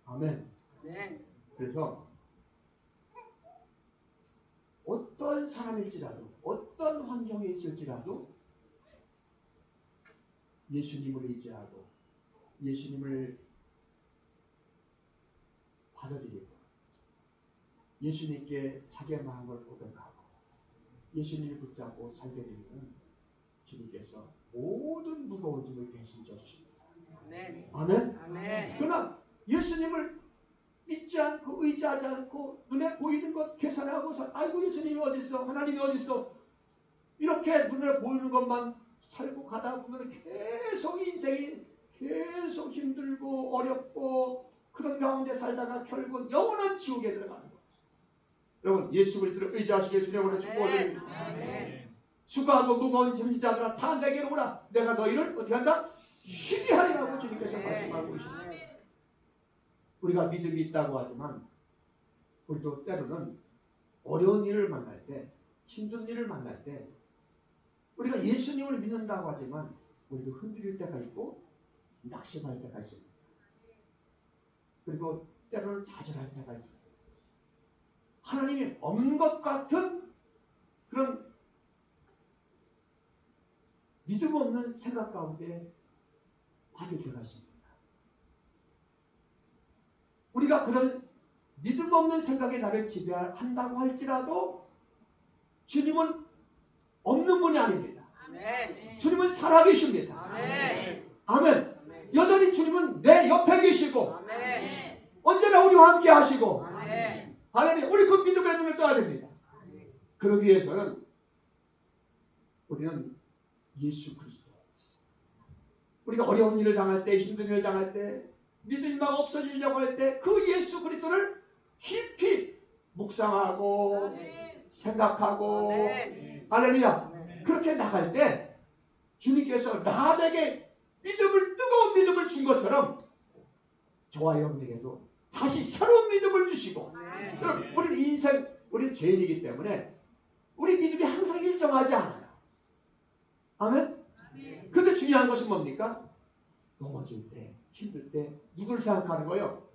아멘. 그래서 어떤 사람일지라도, 어떤 환경에 있을지라도 예수님을 의지하고 예수님을 받아들이고 예수님께 자기의 마음을 고백하고 예수님을 붙잡고 살게 되면 주님께서 모든 무거운 짐을 대신 져주십니다. 아멘. 그러나 예수님을 믿지 않고 의지하지 않고 눈에 보이는 것 계산하고서, 아이고 예수님이 어디 있어, 하나님이 어디 있어, 이렇게 눈에 보이는 것만 살고 가다 보면 계속 인생이 계속 힘들고 어렵고 그런 가운데 살다가 결국은 영원한 지옥에 들어가는 거예요. 여러분, 예수 그리스도를 의지하시길 주님으로 축복드립니다. 수고하고 무거운 짐자들아 다 내게로 오라. 내가 너희를 어떻게 한다? 쉬게 하리라고 주님께서 말씀하고 계십니다. 우리가 믿음이 있다고 하지만 우리도 때로는 어려운 일을 만날 때, 힘든 일을 만날 때 우리가 예수님을 믿는다고 하지만 우리도 흔들릴 때가 있고 낙심할 때가 있습니다. 그리고 때로는 좌절할 때가 있습니다. 하나님이 없는 것 같은 그런 믿음 없는 생각 가운데 빠질 때가 있습니다. 우리가 그런 믿음 없는 생각이 나를 지배한다고 할지라도 주님은 없는 분이 아닙니다. 주님은 살아계십니다. 아멘. 여전히 주님은 내 옆에 계시고 언제나 우리와 함께 하시고, 하나님, 우리 그 믿음의 눈을 떠야 됩니다. 그러기 위해서는 우리는 예수 그리스도, 우리가 어려운 일을 당할 때, 힘든 일을 당할 때, 믿음이 막 없어지려고 할 때 그 예수 그리스도를 깊이 묵상하고 생각하고, 할렐루야, 그렇게 나갈 때 주님께서 라합에게 뜨거운 믿음을 준 것처럼 저와 여러분에게도 다시 새로운 믿음을 주시고, 여러분, 우리는 인생, 우리는 죄인이기 때문에 우리 믿음이 항상 일정하지 않아요. 아멘? 근데 중요한 것은 뭡니까? 넘어질 때, 힘들 때 누굴 생각하는 거예요?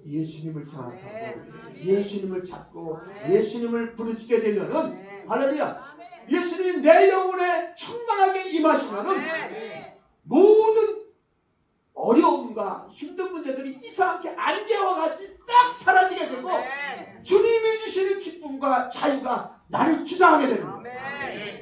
예수님을 생각하고 예수님을 찾고 예수님을 부르짖게 되면은, 할렐루야, 예수님이 내 영혼에 충만하게 임하시면은 모든 어려움과 힘든 문제들이 이상하게 안개와 같이 딱 사라지게 되고 주님이 주시는 기쁨과 자유가 나를 주장하게 됩니다.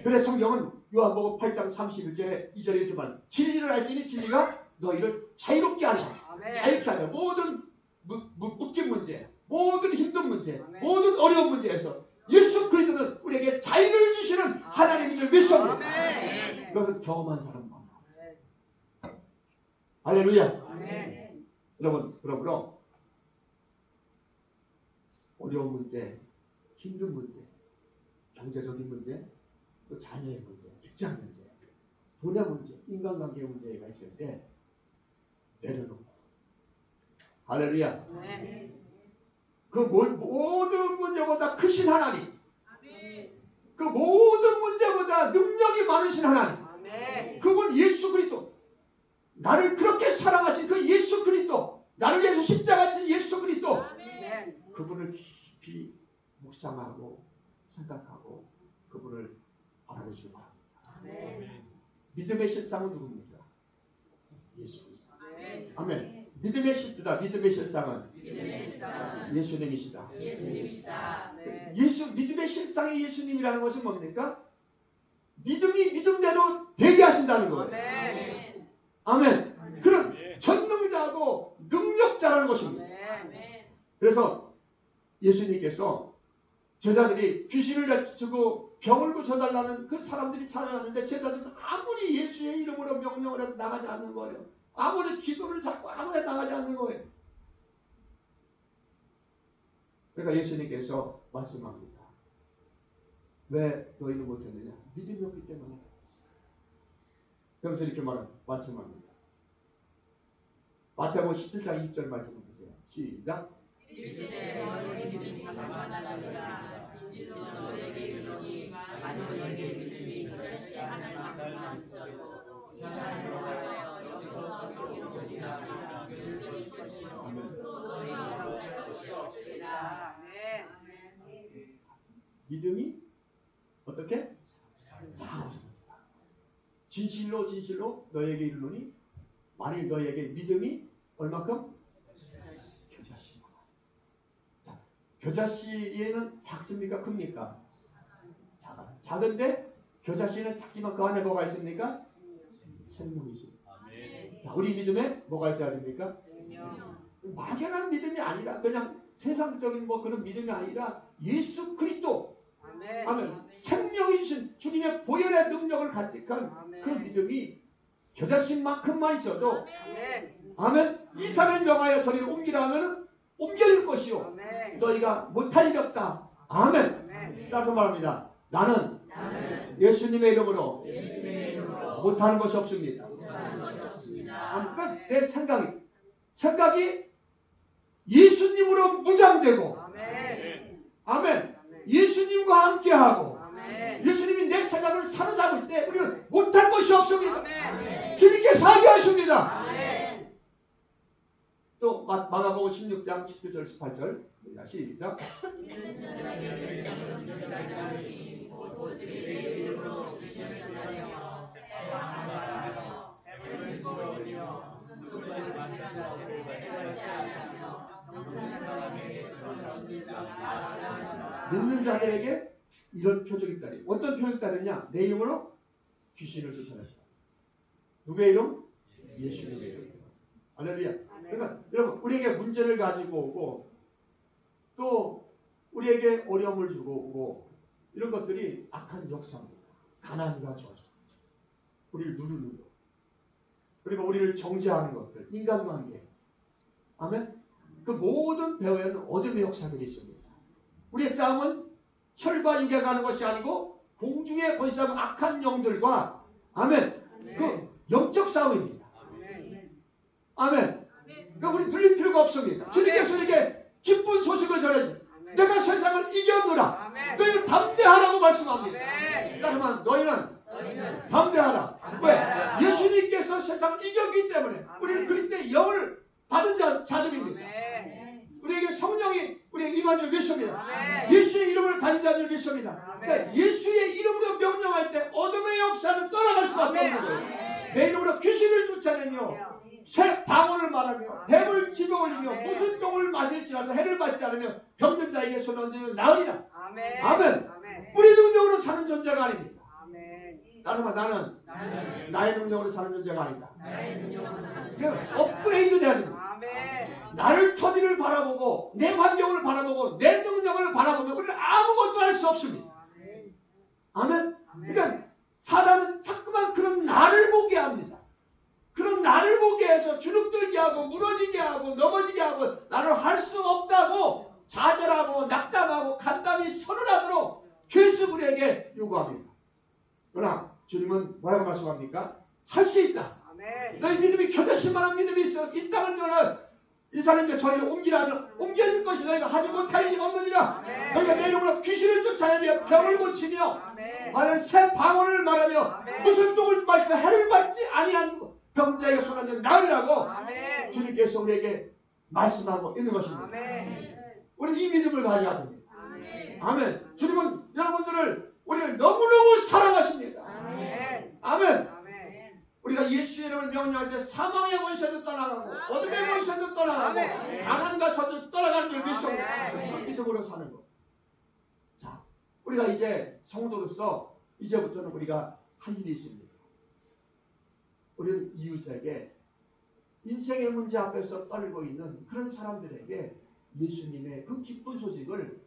그래서 성경은 요한복음 8장 31절에 2절에 이렇게 말합니다. 진리를 알지니 진리가 너희를 자유롭게 하리라. 자유케 하리라. 모든 묶인 문제, 모든 힘든 문제, 모든 어려운 문제에서 예수 그리스도는 우리에게 자유를 주시는 하나님인 줄 믿습니다. 아멘. 그것은 경험한 사람만. 할렐루야. 아멘. 여러분, 그러므로 어려운 문제, 힘든 문제, 경제적인 문제, 또 자녀의 문제, 직장 문제, 돈의 문제, 인간관계 문제가 있을 때 내려놓고, 할렐루야. 아멘. 그 모든 문제보다 크신 하나님, 아멘. 그 모든 문제보다 능력이 많으신 하나님, 아멘. 그분 예수 그리스도, 나를 그렇게 사랑하신 그 예수 그리스도, 나를 위해서 십자가 지신 예수 그리스도, 아멘. 그분을 깊이 묵상하고 생각하고 그분을 알아보시기 바랍니다. 아멘. 믿음의 실상은 누굽니까? 예수 그리스도. 아멘. 아멘. 믿음의 실상은 믿음의 실상은 예수님이시다. 예수님이시다. 아멘. 믿음의 실상이 예수님이라는 것은 뭡니까? 믿음이 믿음대로 되게 하신다는 거예요. 아멘. 아멘. 그런 전능자고 능력자라는 것입니다. 아멘. 그래서 예수님께서 제자들이 귀신을 주고 병을 고쳐달라는 그 사람들이 찾아갔는데 제자들은 아무리 예수의 이름으로 명령을 해도 나가지 않는 거예요. 아무리 기도를 잡고 아무리 나가지 않는 거예요. 그러니까 예수님께서 말씀합니다. 왜 너희는 못했느냐? 믿음이 없기 때문에. 그러면서 이렇게 말씀합니다. 마태복음 17장 20절 말씀을 보세요. 시작. 이제 너희 믿음이 자만하느니라. 진실로 너희에게 이르노니 만일 믿음이 그릇이 하나님만큼만 있어도 이 사람으로 하여 여기서 저기로 옮기라. 믿을 것이요 너희가 할 것이 없으리라. 아멘. 믿음이 어떻게? 자아십니다. 진실로 너에게 이르노니 만일 너에게 믿음이 얼마큼? 겨자씨. 자, 겨자씨에는 작습니까? 큽니까? 작은데 겨자씨는 작지만 그 안에 뭐가 있습니까? 생명이 있습니다. 자, 우리 믿음에 뭐가 있어야 됩니까? 막연한 믿음이 아니라 그냥 세상적인 그런 믿음이 아니라 예수 그리스도, 아멘, 생명이 주신 주님의 보혈의 능력을 간직한 그 믿음이 겨자씨만큼만 있어도 아멘, 이 산을 명하여 저리로 옮기라 하면 옮겨질 것이요 너희가 못할 일이 없다. 아멘. 따라서 말합니다. 나는 예수님의 이름으로 못하는 것이 없습니다. 그러니까 내 생각이 예수님으로 무장되고, 아멘, 예수님과 함께하고, 예수님이 내 생각을 사로잡을 때 우리는 못할 것이 없습니다. 주님께서 하게 하십니다. 또 마가복음 16장 17절 18절 시작. 믿는 자들에게 이런 표적이 있다니. 어떤 표적이 있다느냐? 내 이름으로 귀신을 쫓아내시다. 누구의 이름? 예수님의 이름. 할렐루야. 그러니까 여러분, 우리에게 문제를 가지고 오고 또 우리에게 어려움을 주고 오고 이런 것들이 악한 역사입니다. 가난과 저주, 우리를 누르는 것, 그리고 우리를 정죄하는 것들, 인간관계, 아멘. 그 모든 배후에는 어둠의 역사들이 있습니다. 우리의 싸움은 혈과 육에 가는 것이 아니고 공중에 권세하는 악한 영들과, 아멘, 그 영적 싸움입니다. 아멘. 그러니까 우리 불릴 필요가 없습니다. 주님께서 우리에게 기쁜 소식을 전해줍니다. 내가 세상을 이겼노라. 너희는 담대하라고 말씀합니다. 그러면 너희는 담대하라. 왜? 예수님께서 세상을 이겼기 때문에 우리는 그리스도의 영을 받은 자들입니다. 우리에게 성령이 우리에게 임한 줄 믿습니다. 예수의 이름을 가진 자들 믿습니다. 그러니까 예수의 이름으로 명령할 때 어둠의 역사는 떠나갈 수밖에 없는 거예요. 내 이름으로 귀신을 쫓아내며 새 방언을 말하며 뱀을 집어올리며 무슨 똥을 맞을지라도 해를 받지 않으며 병든 자에게 손 얹으면 나으리라. 아멘. 우리 능력으로 사는 존재가 아닙니다. 따라서 나는 나의 능력으로 사는 존재가 아니다. 업그레이드 돼야 됩니다. 나를 처지를 바라보고 내 환경을 바라보고 내 능력을 바라보면 우리는 아무것도 할 수 없습니다. 아멘. 그러니까 사단은 자꾸만 그런 나를 보게 합니다. 그런 나를 보게 해서 주눅들게 하고 무너지게 하고 넘어지게 하고 나를 할 수 없다고 좌절하고 낙담하고 간담이 서늘하도록 계속 우리에게 요구합니다. 그러나 주님은 뭐라고 말씀합니까? 할 수 있다. 너희 믿음이 겨자씨 만한 믿음이 있어 이 땅을 떠나 이 사람과 저리로 옮기라면 옮겨질 것이 너희가 하지 못할 일이 없느니라. 너희가 내 이름으로 귀신을 쫓아내며 병을 고치며 말하는 새 방언을 말하며 무슨 독을 마시며 해를 받지 아니한 병자에게 손하며 나으리라고 주님께서 우리에게 말씀하고 있는 것입니다. 우리 이 믿음을 가져야 됩니다. 아멘. 주님은 여러분들을 우리를 너무너무 사랑하십니다. 아멘. 우리가 예수의 이름을 명령할 때 사망의 원수도 떠나가고 어둠의 원수도 떠나가고 가난과 저주 떠나가는 줄 믿습니다. 그 믿음으로 사는 것. 자, 우리가 이제 성도로서 이제부터는 우리가 할 일이 있습니다. 우리는 이웃에게 인생의 문제 앞에서 떨고 있는 그런 사람들에게 예수님의 그 기쁜 소식을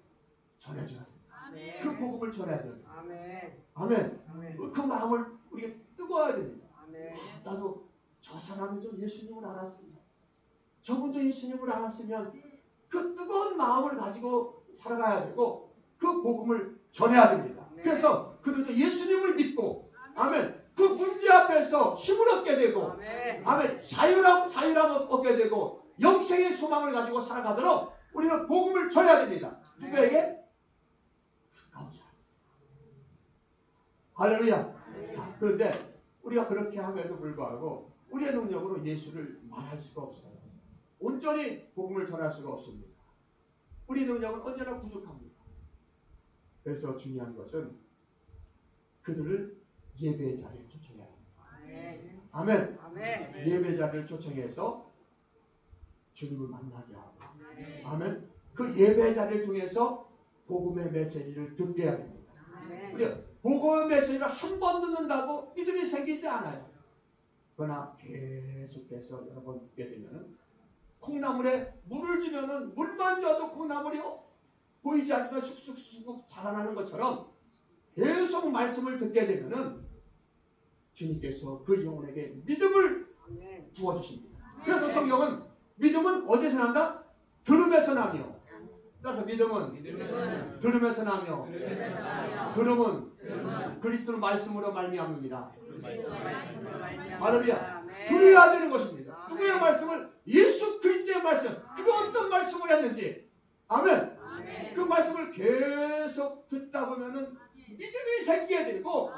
전해줘야 됩니다. 그 복음을 전해야 됩니다. 아멘. 그 마음을 우리가 뜨거워야 됩니다. 나도 저 사람이 좀 예수님을 알았으면 저분도 예수님을 알았으면 그 뜨거운 마음을 가지고 살아가야 되고 그 복음을 전해야 됩니다. 그래서 그들도 예수님을 믿고 아멘. 그 문제 앞에서 힘을 얻게 되고 아멘. 자유함을 얻게 되고 영생의 소망을 가지고 살아가도록 우리는 복음을 전해야 됩니다. 누구에게? 감사. 할렐루야. 자, 그런데 우리가 그렇게 함에도 불구하고 우리의 능력으로 예수를 말할 수가 없어요. 온전히 복음을 전할 수가 없습니다. 우리 능력은 언제나 부족합니다. 그래서 중요한 것은 그들을 예배의 자리에 초청해야 합니다. 아멘. 예배 자리를 초청해서 주님을 만나게 하고 아멘. 그 예배 자리를 통해서 복음의 메시지를 듣게 해야 됩니다. 우리가 복음의 메시지를 한 번 듣는다고 믿음이 생기지 않아요. 그러나 계속해서 여러 번 듣게 되면 콩나물에 물을 주면은 물만 줘도 콩나물이 보이지 않지만 쑥쑥쑥 자라나는 것처럼 계속 말씀을 듣게 되면은 주님께서 그 영혼에게 믿음을 부어주십니다. 그래서 성경은 믿음은 어디서 난다? 들음에서 나며. 그래서 믿음은 들음에서 나며 들음은 그리스도의 말씀으로 말미암습니다. 할렐루야. 들어야 되는 것입니다. 누구의 말씀을? 예수 그리스도의 말씀. 그가 어떤 말씀을 했는지 아멘. 그 말씀을 계속 듣다 보면은 믿음이 생기게 되고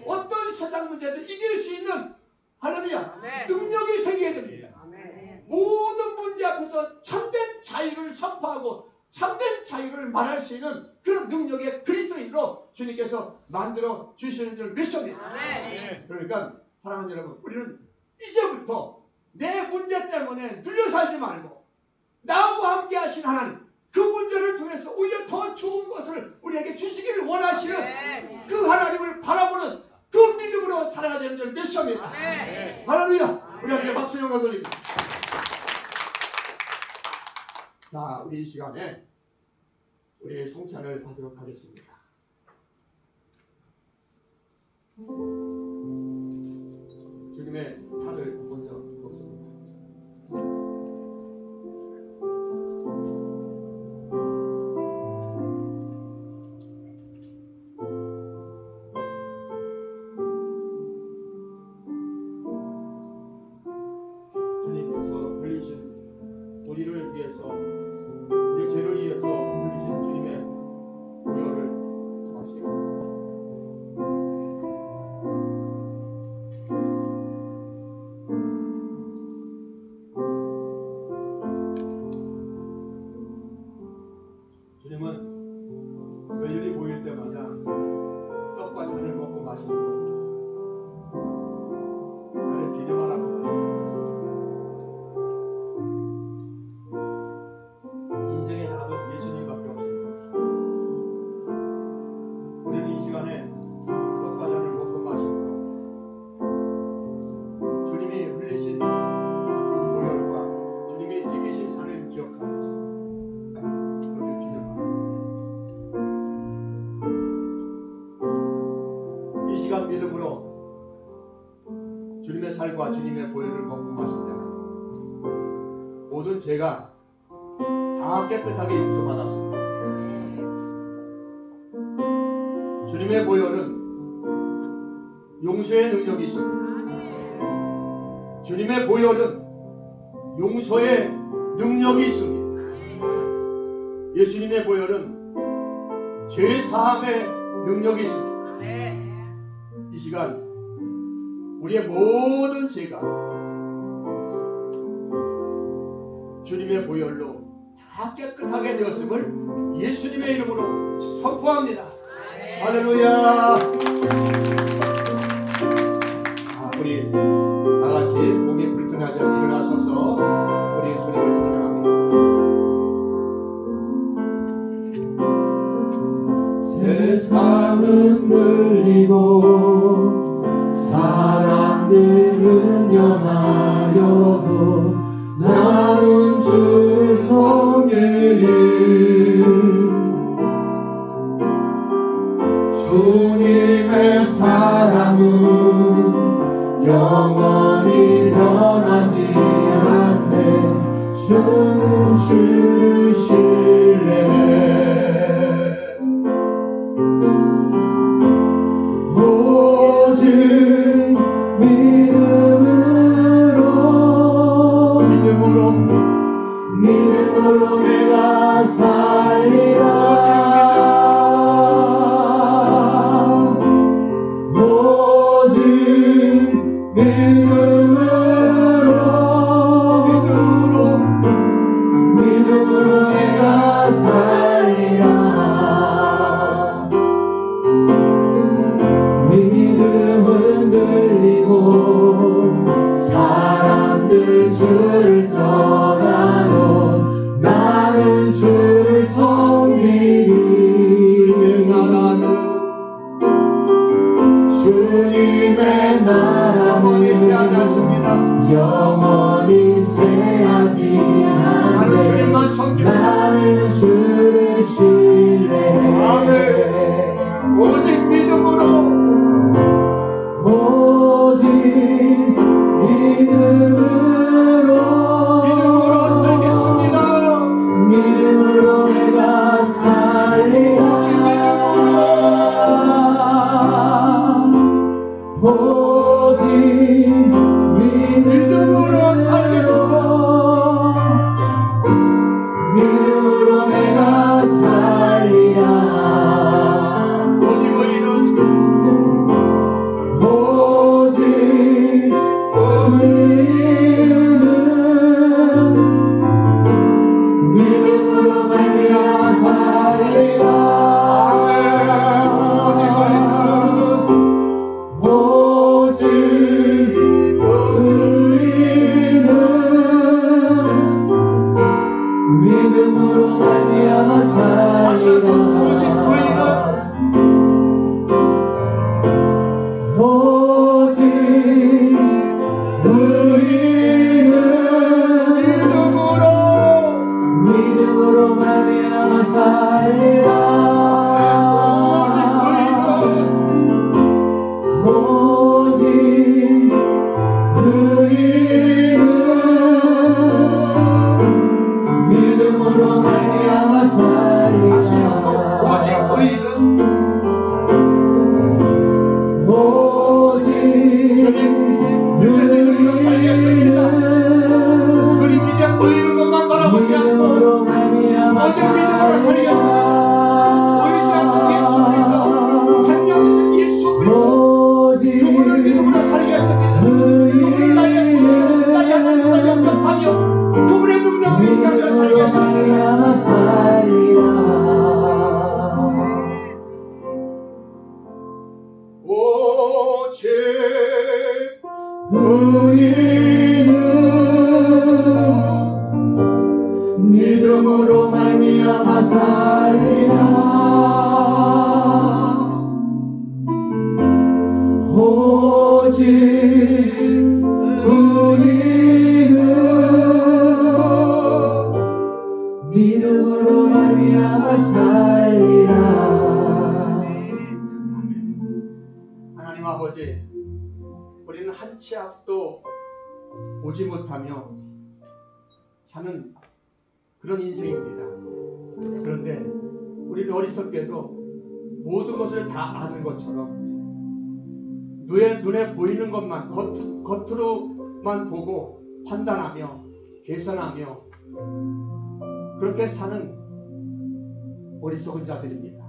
어떤 세상 문제도 이길 수 있는 할렐루야 능력이 생기게 됩니다. 모든 문제 앞에서 참된 자유를 선포하고 참된 자유를 말할 수 있는 그런 능력의 그리스도인으로 주님께서 만들어 주시는 줄 믿습니다. 그러니까 사랑하는 여러분, 우리는 이제부터 내 문제 때문에 눌려 살지 말고 나하고 함께 하신 하나님, 그 문제를 통해서 오히려 더 좋은 것을 우리에게 주시기를 원하시는 그 하나님을 바라보는 그 믿음으로 살아야 되는 줄 믿습니다. 할렐루야. 우리 함께 박수 영광 돌립니다. 자, 우리 이 시간에 우리 성찬을 하도록 하겠습니다. 주님의 살을 먼저 먹습니다. 주님께서 흘리신 우리를 위해서 우리 죄를 위해서 흘리신 주님의 보혈을 마시겠습니다. 주님은 별일이 보일 때마다 떡과 잔을 먹고 마시고 나를 기념하라고 말씀하셨습니다. 인생의 답은 예수님밖에 없습니다. 우리는 이 시간에 떡과 잔을 먹고 마시고 주님이 흘리신 보혈과 주님이 지키신 산을 기억하면서 그것을 기념합니다. 주님의 살과 주님의 보혈을 먹고 마신다. 모든 죄가 다 깨끗하게 용서받았습니다. 주님의 보혈은 용서의 능력이 있습니다. 주님의 보혈은 용서의 능력이 있습니다. 예수님의 보혈은 죄 사함의 능력이 있습니다. 이 시간 우리의 모든 죄가 주님의 보혈로 다 깨끗하게 되었음을 예수님의 이름으로 선포합니다. 할렐루야. 우리 다같이 몸이 불편하지 않게 일어나셔서 우리 주님을 찬양합니다. 세상은 물리고 사람들은 변하여도 나는 주를 섬기리. 주님의 사랑은 영원히 변하지 않네. 주는 주를 신뢰해. 오직 믿음으로 내가 살리라. 오직 믿음으로 내가 살리라. 믿음은 들리고 사람들 주를 떠나도 나는 주를 섬기리. 주님의 나라는 쇠하지 않습니다. 영원히 쇠하지 않네. 나는 주를 신뢰해. 아멘. 오직 믿음으로 살겠습니다. 믿음으로 내가 살리라. 오직 믿음으로 살겠습니다. 믿음으로 내가 살리라. 오직 의인은 믿음으로 말미암아 살리라. 오직 의인은 믿음으로 말미암아 살리라. 오직 의인은 믿음으로 말미암아 살리라. 오직 의인은 믿음으로 말미암아 살리라. 오직 의인은 오직 믿음으로 살겠습니다. 주님 이제 보이는 것만 바라보지 않고 믿음으로 말미암아 오직 믿음으로 살겠습니다. 보이지 않는 예수 그리스도, 생명이신 예수 그리스도, 그분을 믿음으로 살겠습니다. 그분을 나의 구주로, 나의 하나님으로 영접하며 그분의 능력을 의지하며 살겠습니다. 살리라. 오직 의인은 믿음으로 말미암아 살리라. 오직 의인은 믿음으로 말미암아 살리라. 하나님 아버지, 우리는 한 한 치 앞도 보지 못하며 사는 그런 인생입니다. 그런데 우리는 어리석게도 모든 것을 다 아는 것처럼 눈에 보이는 것만 겉으로만 보고 판단하며 계산하며 그렇게 사는 어리석은 자들입니다.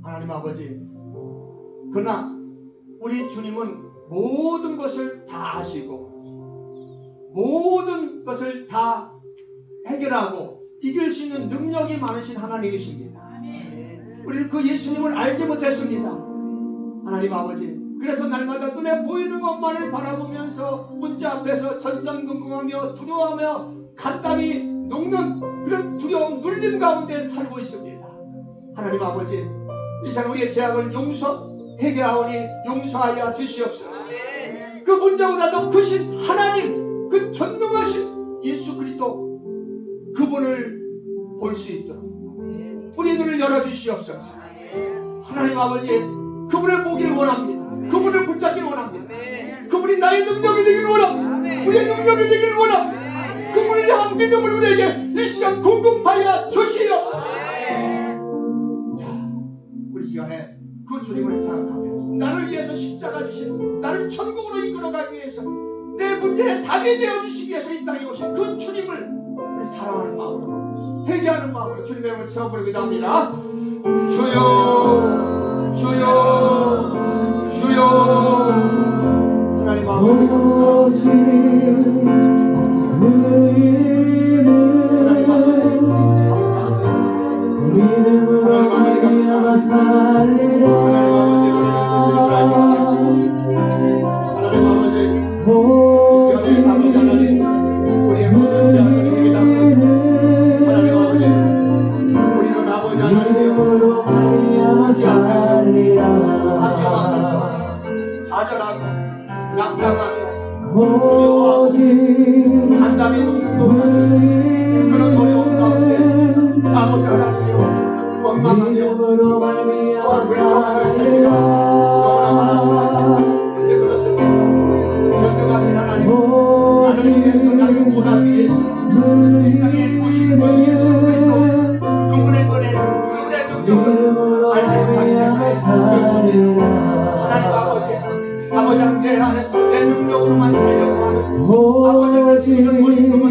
하나님 아버지, 그러나 우리 주님은 모든 것을 다 아시고 모든 것을 다 해결하고 이길 수 있는 능력이 많으신 하나님이십니다. 우리는 그 예수님을 알지 못했습니다. 하나님 아버지, 그래서 날마다 눈에 보이는 것만을 바라보면서 문제 앞에서 전전긍긍하며 두려워하며 간담이 녹는 그런 두려움 눌림 가운데 살고 있습니다. 하나님 아버지, 이 시간 우리의 죄악을 해결하오니 용서하여 주시옵소서. 그 문제보다 더 크신 하나님, 그 전능하신 예수 그리스도 그분을 볼 수 있도록 우리 눈을 열어주시옵소서. 하나님 아버지, 그분을 보기를 원합니다. 그분을 붙잡기를 원합니다. 그분이 나의 능력이 되기를 원합니다. 우리의 능력이 되기를 원합니다. 그분을 향한 믿음을 우리에게 이 시간 공급하여 주시옵소서. 자, 우리 시간에 그 주님을 생각하며 나를 위해서 십자가 주신, 나를 천국으로 이끌어가기 위해서 내 문제에 답이 되어주시기 위해서 이 땅에 오신 그 주님을 우리 사랑하는 마음으로, 회개하는 마음으로 주님의 이름을 세워버리기도 합니다. 주여, 주여, 주여. 하나님 아버지 감사합니다. 하나님 아버지 감사합니다. 믿음으로 말미암아 살리라. 하나님 아버지, 이 시간에 아버지 하나님, 우리의 모든 죄악을 회개합니다. 하나님 아버지, 우리는 아버지 하나님이여, 하나님 앞에서 좌절하고 낙담하며 두려워하고 간담이 녹는 그런 어려운 가운데 아버지 하나님이여, 원망하며 불평하며 살 때가 너무나 많았습니다. 이제 그렇습니다. 전능하신 하나님, 나를 위해서, 나를 구원하기 위해서 이 땅에 오신 그 예수 그리스도, 그분의 은혜를, 그분의 능력을 알지 못하기 때문에 예수님, 하나님 아버지, 아버지 내 안에서 내 능력으로만 살려고 하는 아버지의 이런 어리석은